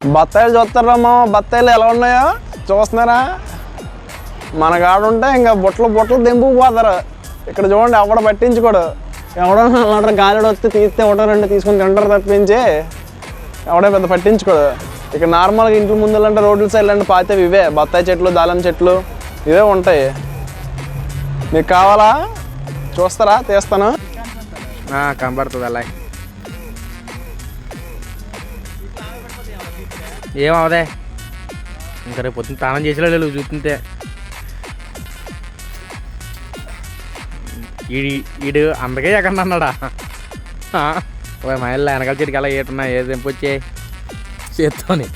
బత్తాయిలు చూస్తారా మామ, బత్తాయిలు ఎలా ఉన్నాయో చూస్తున్నారా? మన కాడ ఉంటే ఇంకా బుట్టలు దింపుకుపోతారు. ఇక్కడ చూడండి, ఎవడ పట్టించుకోడు. ఎవడో గాలిలో వస్తే తీస్తే ఒకటో రెండు తీసుకుని తింటారు తప్పించి ఎవడో పెద్ద పట్టించుకోడు. ఇక నార్మల్గా ఇంటి ముందు అంటే రోడ్ల సైడ్ అంటే పాతేవి ఇవే బత్తాయి చెట్లు, దాళం చెట్లు ఇవే ఉంటాయి. మీకు కావాలా? చూస్తారా? తీస్తాను. కనబడుతుంది అలా ఏమవదే. ఇంకా రేపు పొద్దున్న స్నానం చేసేలా చూస్తుంటే ఈడు అందుకే ఎక్కడ అన్నాడా మా ఇల్లు వెనకాల చెట్టుకి అలా ఏటున్నా ఏది తెంపొచ్చే చేత్తోని.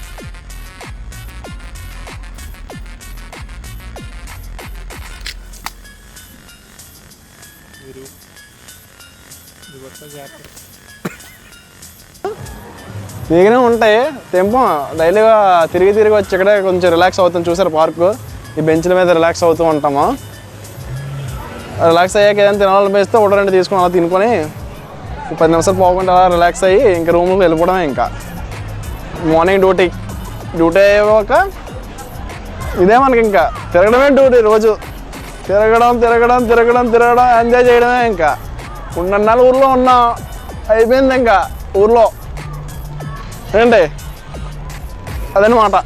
దిగినే ఉంటాయి. తెంపం డైలీగా తిరిగి వచ్చి ఇక్కడే కొంచెం రిలాక్స్ అవుతాం. చూసారు పార్కు, ఈ బెంచ్ల మీద రిలాక్స్ అవుతూ ఉంటాము. రిలాక్స్ అయ్యాక ఏదైనా తినాలనిపిస్తే ఒకటి రెండు తీసుకొని అలా తినుకొని 10 నిమిషాలు పోకుండా అలా రిలాక్స్ అయ్యి ఇంకా రూమ్కి వెళ్ళిపోవడమే. ఇంకా మార్నింగ్ డ్యూటీ అయ్యాక ఇదే మనకి ఇంకా తిరగడమే డ్యూటీ. రోజు తిరగడం ఎంజాయ్ చేయడమే. ఇంకా 2 నెలలు ఊర్లో ఉన్నాం, అయిపోయింది ఇంకా ఊర్లో ఏంటి అదనమాట.